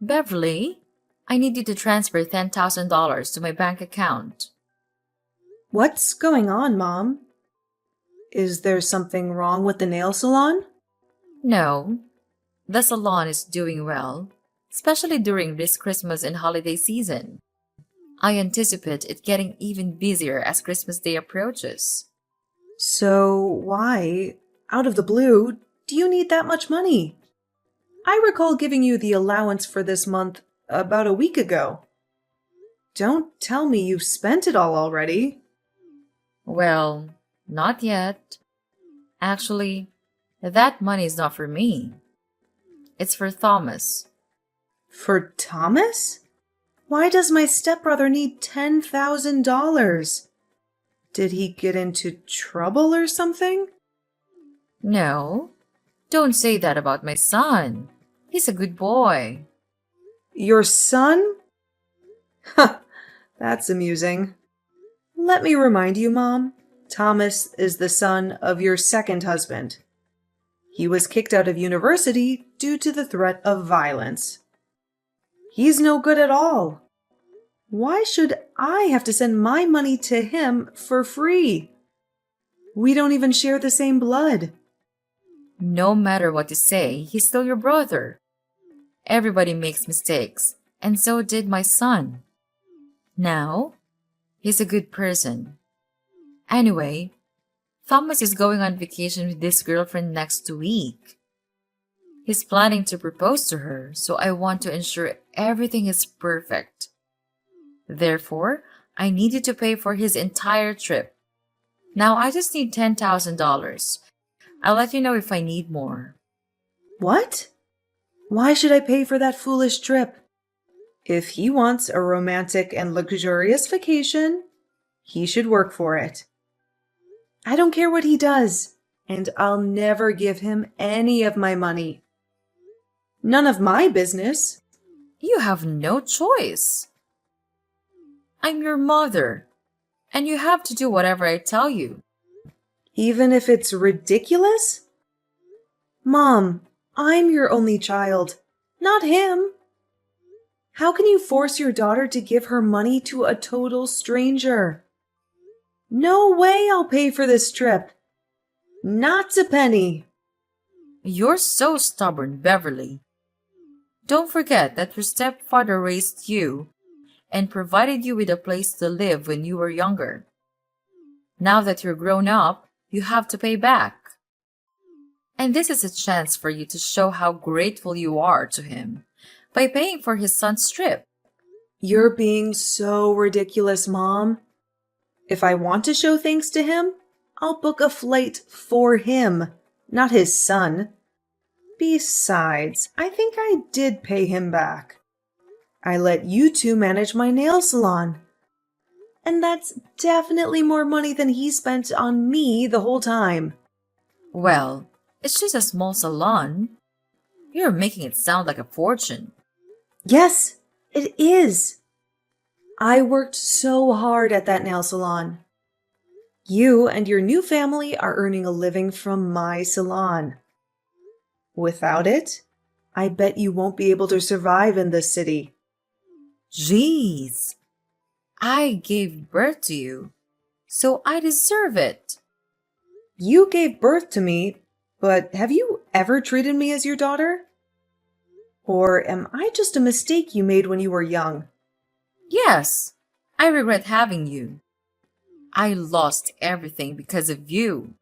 Beverly, I need you to transfer $10,000 to my bank account. What's going on, Mom? Is there something wrong with the nail salon? No, the salon is doing well, especially during this Christmas and holiday season. I anticipate it getting even busier as Christmas Day approaches. So, why, out of the blue, do you need that much money? I recall giving you the allowance for this month about a week ago. Don't tell me you've spent it all already. Well, not yet. Actually, that money is not for me. It's for Thomas. For Thomas? Why does my stepbrother need $10,000? Did he get into trouble or something? No, don't say that about my son. He's a good boy. Your son? Ha, that's amusing. Let me remind you, Mom, Thomas is the son of your second husband. He was kicked out of university due to the threat of violence. He's no good at all. Why should I have to send my money to him for free? We don't even share the same blood. No matter what you say, he's still your brother. Everybody makes mistakes, and so did my son. Now, he's a good person. Anyway, Thomas is going on vacation with his girlfriend next week. He's planning to propose to her, so I want to ensure everything is perfect. Therefore, I need you to pay for his entire trip. Now, I just need $10,000. I'll let you know if I need more. What? Why should I pay for that foolish trip? If he wants a romantic and luxurious vacation, he should work for it. I don't care what he does, and I'll never give him any of my money. None of my business. You have no choice. I'm your mother, and you have to do whatever I tell you. Even if it's ridiculous? Mom, I'm your only child, not him. How can you force your daughter to give her money to a total stranger? No way I'll pay for this trip. Not a penny. You're so stubborn, Beverly. Don't forget that your stepfather raised you and provided you with a place to live when you were younger. Now that you're grown up, you have to pay back. And this is a chance for you to show how grateful you are to him by paying for his son's trip. You're being so ridiculous, Mom. If I want to show thanks to him, I'll book a flight for him, not his son. Besides, I think I did pay him back. I let you two manage my nail salon. And that's definitely more money than he spent on me the whole time. Well, it's just a small salon. You're making it sound like a fortune. Yes, it is. I worked so hard at that nail salon. You and your new family are earning a living from my salon. Without it, I bet you won't be able to survive in this city. Jeez, I gave birth to you, so I deserve it. You gave birth to me, but have you ever treated me as your daughter? Or am I just a mistake you made when you were young? Yes, I regret having you. I lost everything because of you.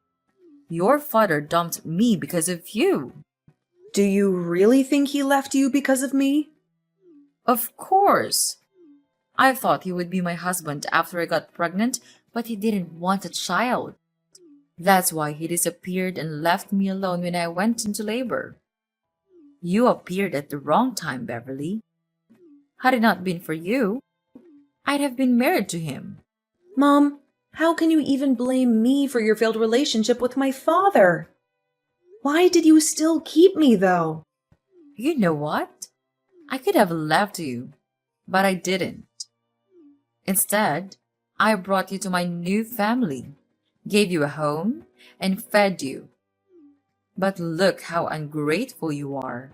Your father dumped me because of you. Do you really think he left you because of me? Of course. I thought he would be my husband after I got pregnant, but he didn't want a child. That's why he disappeared and left me alone when I went into labor. You appeared at the wrong time, Beverly. Had it not been for you, I'd have been married to him. Mom, how can you even blame me for your failed relationship with my father? Why did you still keep me, though? You know what? I could have left you, but I didn't. Instead, I brought you to my new family, gave you a home, and fed you. But look how ungrateful you are.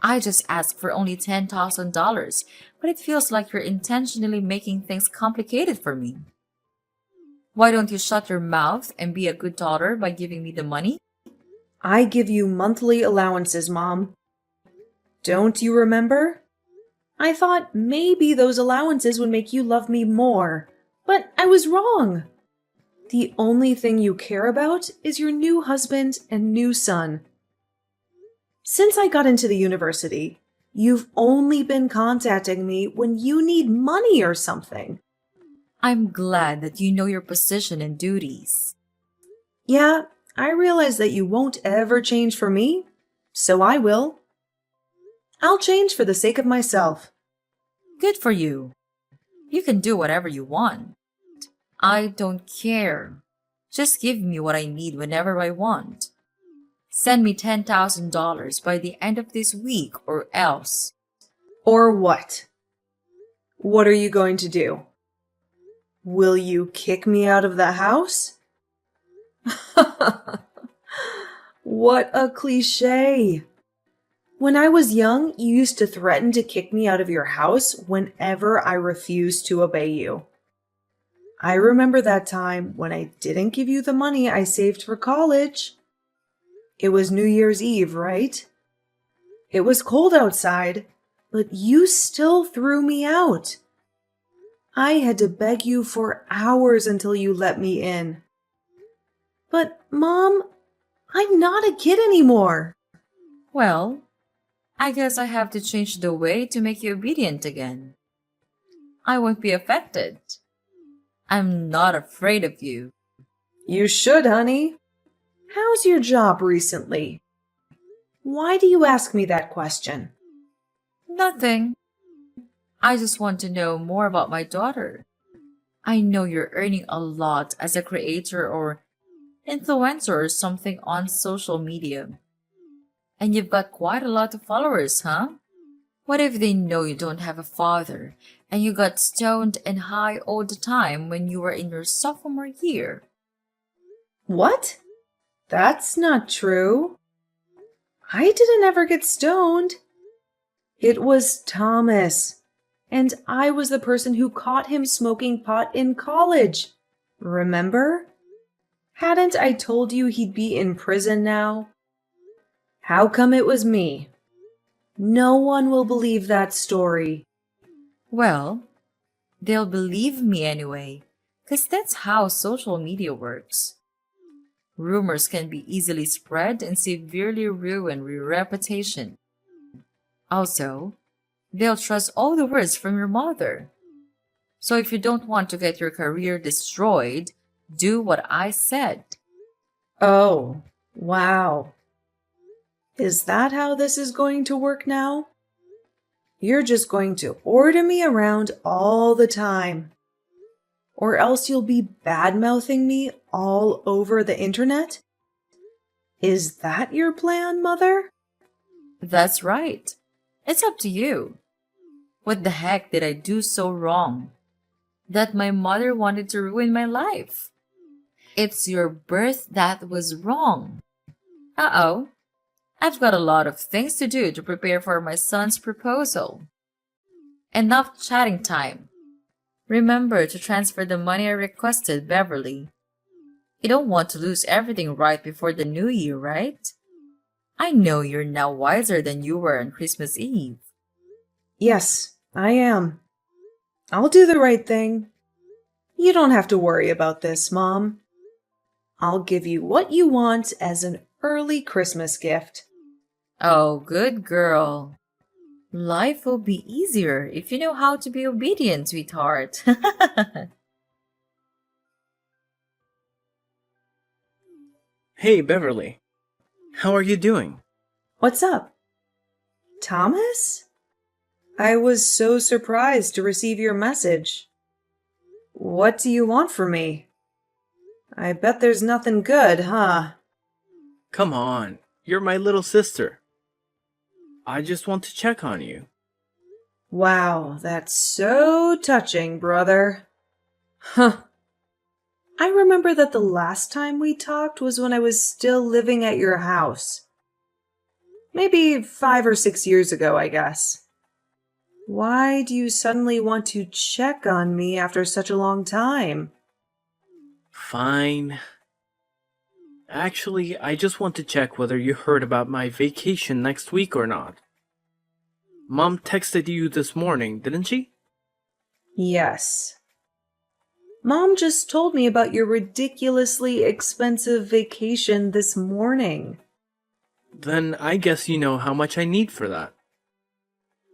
I just asked for only $10,000, but it feels like you're intentionally making things complicated for me. Why don't you shut your mouth and be a good daughter by giving me the money? I give you monthly allowances, Mom. Don't you remember? I thought maybe those allowances would make you love me more, but I was wrong. The only thing you care about is your new husband and new son. Since I got into the university, you've only been contacting me when you need money or something. I'm glad that you know your position and duties. Yeah, I realize that you won't ever change for me, so I will. I'll change for the sake of myself. Good for you. You can do whatever you want. I don't care. Just give me what I need whenever I want. Send me $10,000 by the end of this week or else. Or what? What are you going to do? Will you kick me out of the house? What a cliche. When I was young, you used to threaten to kick me out of your house whenever I refused to obey you. I remember that time when I didn't give you the money I saved for college. It was New Year's Eve, right? It was cold outside, but you still threw me out. I had to beg you for hours until you let me in. But, Mom, I'm not a kid anymore. Well, I guess I have to change the way to make you obedient again. I won't be affected. I'm not afraid of you. You should, honey. How's your job recently? Why do you ask me that question? Nothing. I just want to know more about my daughter. I know you're earning a lot as a creator or influencer or something on social media. And you've got quite a lot of followers, huh? What if they know you don't have a father and you got stoned and high all the time when you were in your sophomore year? What? That's not true. I didn't ever get stoned. It was Thomas, and I was the person who caught him smoking pot in college. Remember? Hadn't I told you he'd be in prison now? How come it was me? No one will believe that story. Well, they'll believe me anyway, 'cause that's how social media works. Rumors can be easily spread and severely ruin your reputation. Also, they'll trust all the words from your mother. So if you don't want to get your career destroyed, do what I said. Oh, wow. Is that how this is going to work now? You're just going to order me around all the time. Or else you'll be bad-mouthing me all over the internet? Is that your plan, Mother? That's right. It's up to you. What the heck did I do so wrong that my mother wanted to ruin my life? It's your birth that was wrong. Uh-oh. I've got a lot of things to do to prepare for my son's proposal. Enough chatting time. Remember to transfer the money I requested, Beverly. You don't want to lose everything right before the new year, right? I know you're now wiser than you were on Christmas Eve. Yes, I am. I'll do the right thing. You don't have to worry about this, Mom. I'll give you what you want as an early Christmas gift. Oh, good girl. Life will be easier if you know how to be obedient, sweetheart. Hey, Beverly. How are you doing? What's up? Thomas? I was so surprised to receive your message. What do you want from me? I bet there's nothing good, huh? Come on, you're my little sister. I just want to check on you. Wow, that's so touching, brother. Huh. I remember that the last time we talked was when I was still living at your house. Maybe 5 or 6 years ago, I guess. Why do you suddenly want to check on me after such a long time? Fine. Actually, I just want to check whether you heard about my vacation next week or not. Mom texted you this morning, didn't she? Yes. Mom just told me about your ridiculously expensive vacation this morning. Then I guess you know how much I need for that.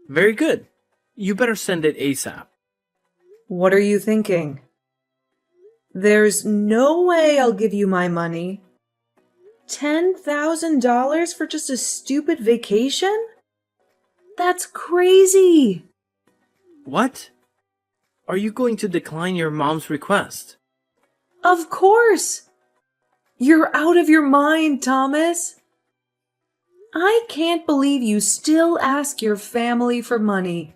Very good. You better send it ASAP. What are you thinking? There's no way I'll give you my money. $10,000 for just a stupid vacation? That's crazy. What? Are you going to decline your mom's request? Of course. You're out of your mind, Thomas. I can't believe you still ask your family for money.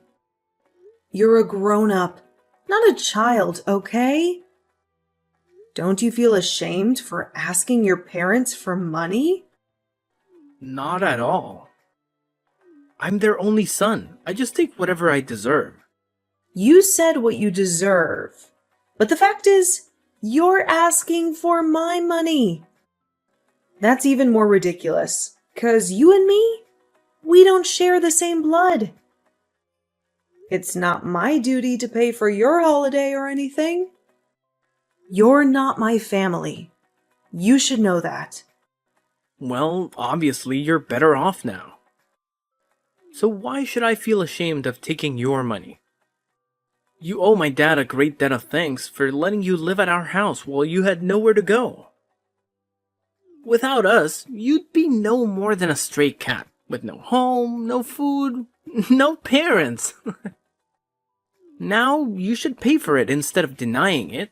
You're a grown-up, not a child, okay? Don't you feel ashamed for asking your parents for money? Not at all. I'm their only son. I just take whatever I deserve. You said what you deserve. But the fact is, you're asking for my money. That's even more ridiculous, 'cause you and me, we don't share the same blood. It's not my duty to pay for your holiday or anything. You're not my family. You should know that. Well, obviously you're better off now. So why should I feel ashamed of taking your money? You owe my dad a great debt of thanks for letting you live at our house while you had nowhere to go. Without us, you'd be no more than a stray cat, with no home, no food, no parents. Now you should pay for it instead of denying it.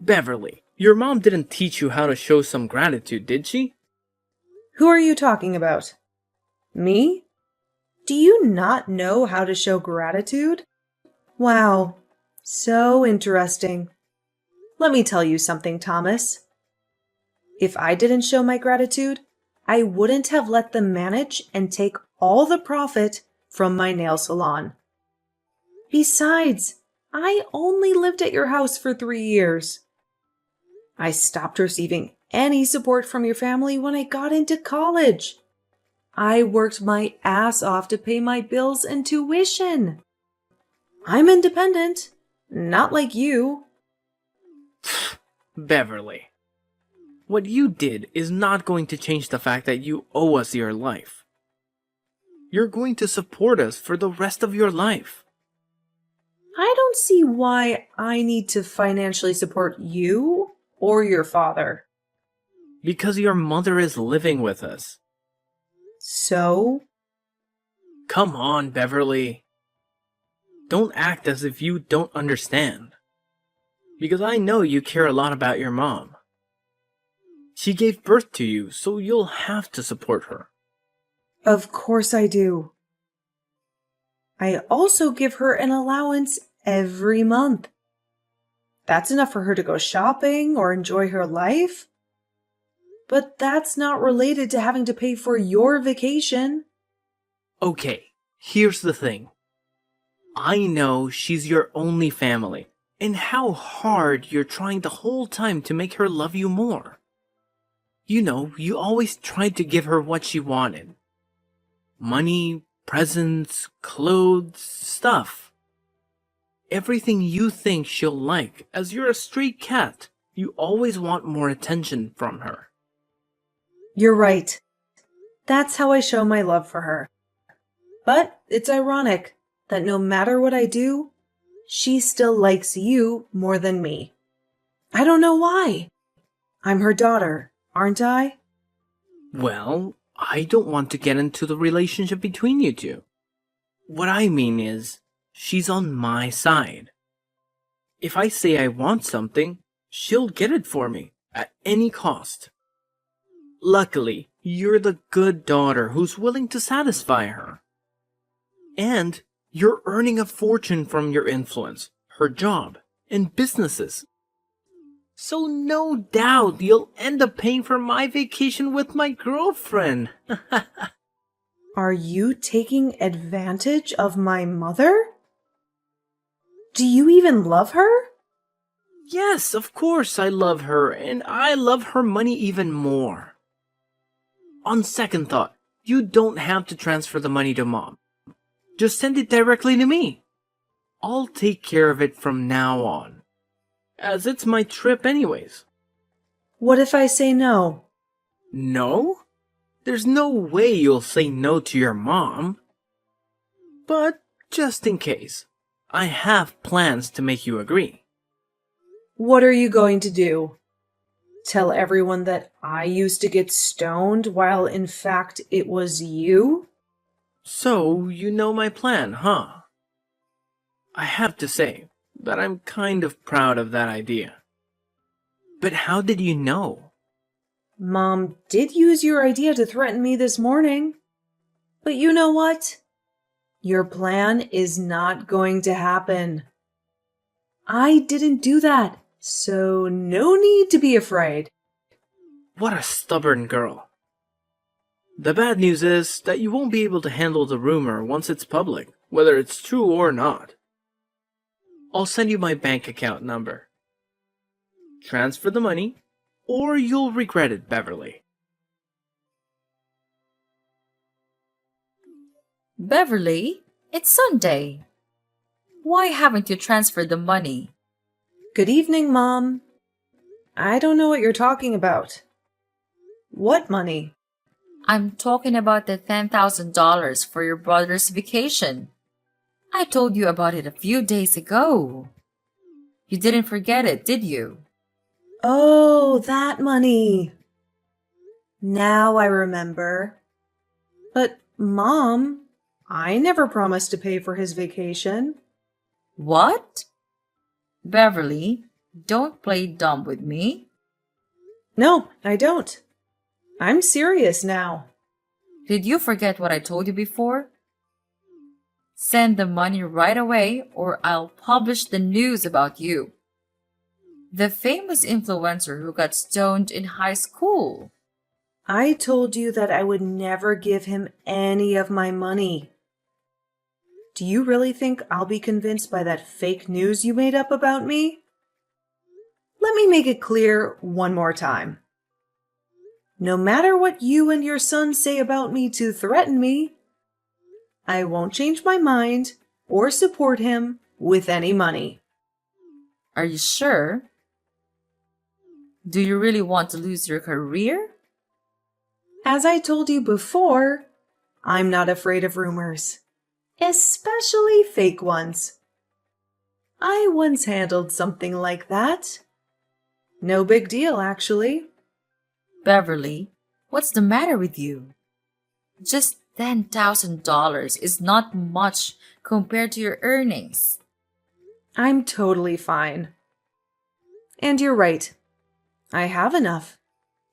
Beverly, your mom didn't teach you how to show some gratitude, did she? Who are you talking about? Me? Do you not know how to show gratitude? Wow, so interesting. Let me tell you something, Thomas. If I didn't show my gratitude, I wouldn't have let them manage and take all the profit from my nail salon. Besides, I only lived at your house for 3 years. I stopped receiving any support from your family when I got into college. I worked my ass off to pay my bills and tuition. I'm independent, not like you. Beverly, what you did is not going to change the fact that you owe us your life. You're going to support us for the rest of your life. I don't see why I need to financially support you or your father. Because your mother is living with us. So? Come on, Beverly. Don't act as if you don't understand. Because I know you care a lot about your mom. She gave birth to you, so you'll have to support her. Of course I do. I also give her an allowance every month. That's enough for her to go shopping or enjoy her life. But that's not related to having to pay for your vacation. Okay, here's the thing. I know she's your only family, and how hard you're trying the whole time to make her love you more. You know, you always tried to give her what she wanted. Money, presents, clothes, stuff. Everything you think she'll like, as you're a stray cat. You always want more attention from her. You're right. That's how I show my love for her. But it's ironic that no matter what I do, she still likes you more than me. I don't know why. I'm her daughter, aren't I? Well, I don't want to get into the relationship between you two. What I mean is, she's on my side. If I say I want something, she'll get it for me, at any cost. Luckily, you're the good daughter who's willing to satisfy her. And you're earning a fortune from your influence, her job, and businesses. So no doubt you'll end up paying for my vacation with my girlfriend. Are you taking advantage of my mother? Do you even love her? Yes, of course I love her, and I love her money even more. On second thought, you don't have to transfer the money to Mom. Just send it directly to me. I'll take care of it from now on, as it's my trip anyways. What if I say no? No? There's no way you'll say no to your mom. But just in case, I have plans to make you agree. What are you going to do? Tell everyone that I used to get stoned while in fact it was you? So, you know my plan, huh? I have to say that I'm kind of proud of that idea. But how did you know? Mom did use your idea to threaten me this morning. But you know what? Your plan is not going to happen. I didn't do that, so no need to be afraid. What a stubborn girl. The bad news is that you won't be able to handle the rumor once it's public, whether it's true or not. I'll send you my bank account number. Transfer the money, or you'll regret it, Beverly. Beverly, it's Sunday. Why haven't you transferred the money? Good evening, Mom. I don't know what you're talking about. What money? I'm talking about the $10,000 for your brother's vacation. I told you about it a few days ago. You didn't forget it, did you? Oh, that money. Now I remember. But, Mom, I never promised to pay for his vacation. What? Beverly, don't play dumb with me. No, I don't. I'm serious now. Did you forget what I told you before? Send the money right away or I'll publish the news about you. The famous influencer who got stoned in high school. I told you that I would never give him any of my money. Do you really think I'll be convinced by that fake news you made up about me? Let me make it clear one more time. No matter what you and your son say about me to threaten me, I won't change my mind or support him with any money. Are you sure? Do you really want to lose your career? As I told you before, I'm not afraid of rumors, especially fake ones. I once handled something like that. No big deal, actually. Beverly, what's the matter with you? Just $10,000 is not much compared to your earnings. I'm totally fine. And you're right. I have enough.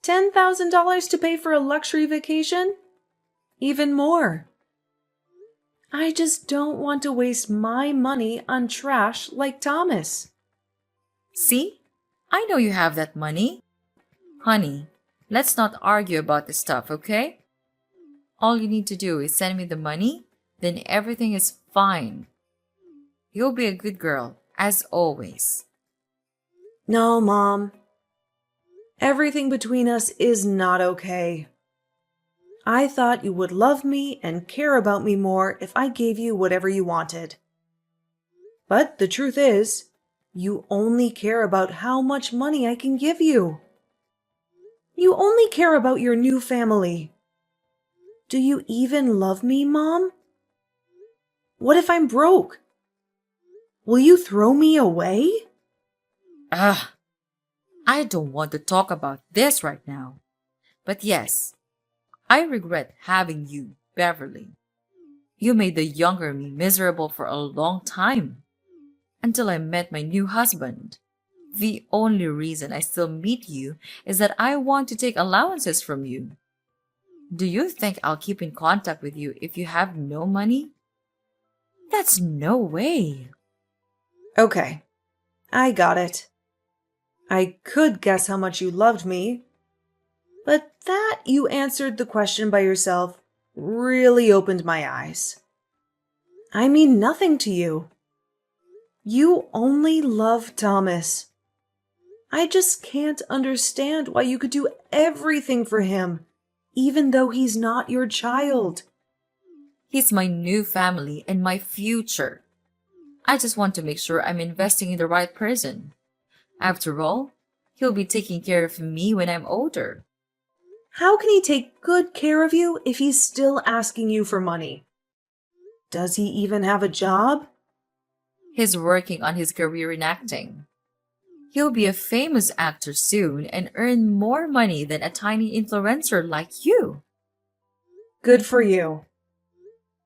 $10,000 to pay for a luxury vacation? Even more. I just don't want to waste my money on trash like Thomas. See? I know you have that money. Honey, let's not argue about this stuff, okay? All you need to do is send me the money, then everything is fine. You'll be a good girl, as always. No, Mom. Everything between us is not okay. I thought you would love me and care about me more if I gave you whatever you wanted. But the truth is, you only care about how much money I can give you. You only care about your new family. Do you even love me, Mom? What if I'm broke? Will you throw me away? Ugh, I don't want to talk about this right now. But yes, I regret having you, Beverly. You made the younger me miserable for a long time. Until I met my new husband. The only reason I still meet you is that I want to take allowances from you. Do you think I'll keep in contact with you if you have no money? That's no way. Okay, I got it. I could guess how much you loved me, but that you answered the question by yourself really opened my eyes. I mean nothing to you. You only love Thomas. I just can't understand why you could do everything for him, even though he's not your child. He's my new family and my future. I just want to make sure I'm investing in the right person. After all, he'll be taking care of me when I'm older. How can he take good care of you if he's still asking you for money? Does he even have a job? He's working on his career in acting. He'll be a famous actor soon and earn more money than a tiny influencer like you. Good for you.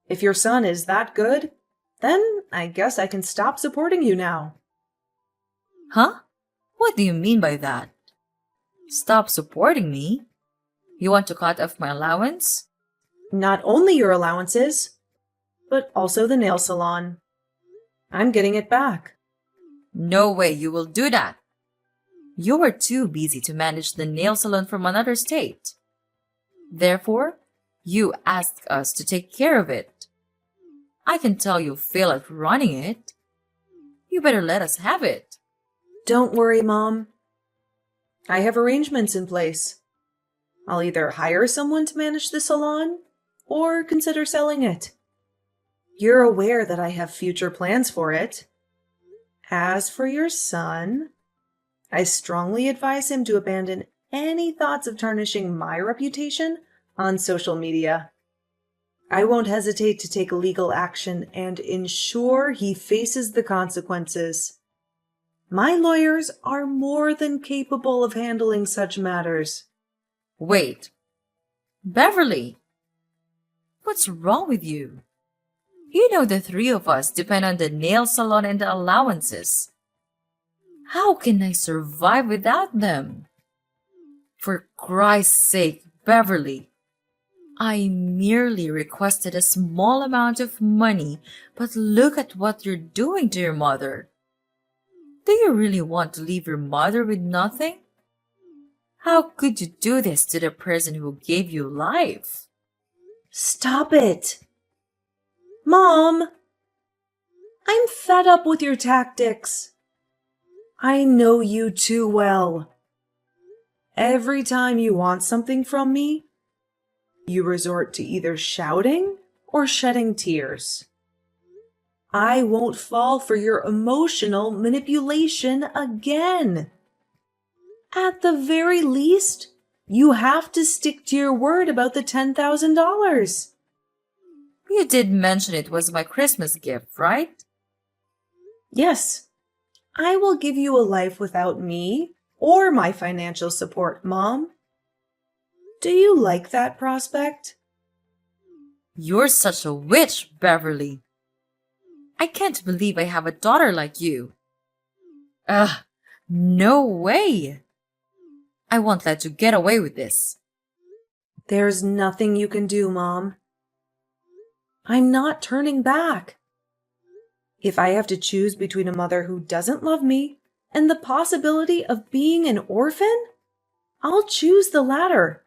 If your son is that good, then I guess I can stop supporting you now. Huh? What do you mean by that? Stop supporting me? You want to cut off my allowance? Not only your allowances, but also the nail salon. I'm getting it back. No way you will do that. You are too busy to manage the nail salon from another state. Therefore, you asked us to take care of it. I can tell you fail at running it. You better let us have it. Don't worry, Mom. I have arrangements in place. I'll either hire someone to manage the salon or consider selling it. You're aware that I have future plans for it. As for your son, I strongly advise him to abandon any thoughts of tarnishing my reputation on social media. I won't hesitate to take legal action and ensure he faces the consequences. My lawyers are more than capable of handling such matters. Wait. Beverly, what's wrong with you? You know the three of us depend on the nail salon and the allowances. How can I survive without them? For Christ's sake, Beverly, I merely requested a small amount of money, but look at what you're doing to your mother. Do you really want to leave your mother with nothing? How could you do this to the person who gave you life? Stop it! Mom! I'm fed up with your tactics. I know you too well. Every time you want something from me, you resort to either shouting or shedding tears. I won't fall for your emotional manipulation again. At the very least, you have to stick to your word about the $10,000. You did mention it was my Christmas gift, right? Yes, I will give you a life without me or my financial support, Mom. Do you like that prospect? You're such a witch, Beverly. I can't believe I have a daughter like you. Ugh, no way. I won't let you get away with this. There's nothing you can do, Mom. I'm not turning back. If I have to choose between a mother who doesn't love me and the possibility of being an orphan, I'll choose the latter.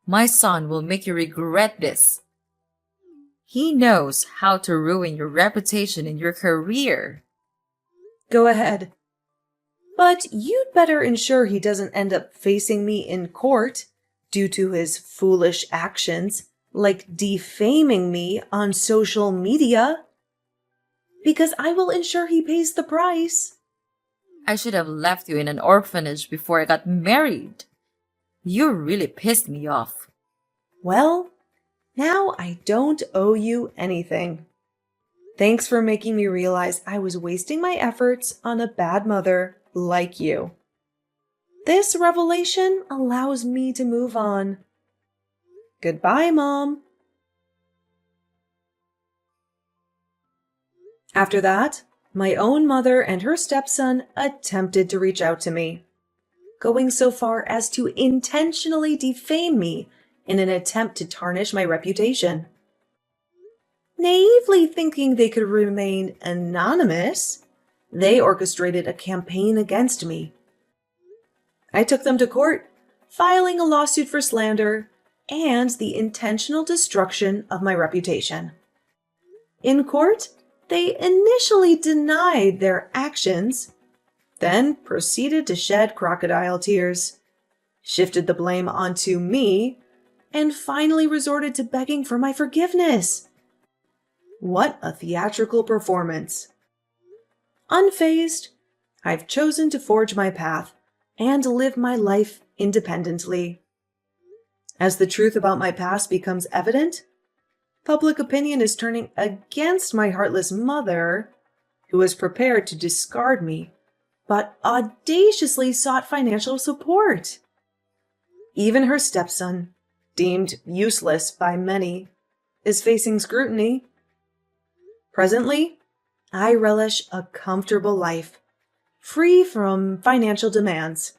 My son will make you regret this. He knows how to ruin your reputation and your career. Go ahead. But you'd better ensure he doesn't end up facing me in court due to his foolish actions, like defaming me on social media. Because I will ensure he pays the price. I should have left you in an orphanage before I got married. You really pissed me off. Well, now I don't owe you anything. Thanks for making me realize I was wasting my efforts on a bad mother like you. This revelation allows me to move on. Goodbye, Mom. After that, my own mother and her stepson attempted to reach out to me, going so far as to intentionally defame me in an attempt to tarnish my reputation. Naively thinking they could remain anonymous, They orchestrated a campaign against me. I took them to court, filing a lawsuit for slander and the intentional destruction of my reputation. In court, they initially denied their actions, then proceeded to shed crocodile tears, shifted the blame onto me, and finally resorted to begging for my forgiveness. What a theatrical performance. Unfazed, I've chosen to forge my path and live my life independently. As the truth about my past becomes evident, public opinion is turning against my heartless mother, who was prepared to discard me, but audaciously sought financial support. Even her stepson, deemed useless by many, is facing scrutiny. Presently, I relish a comfortable life, free from financial demands.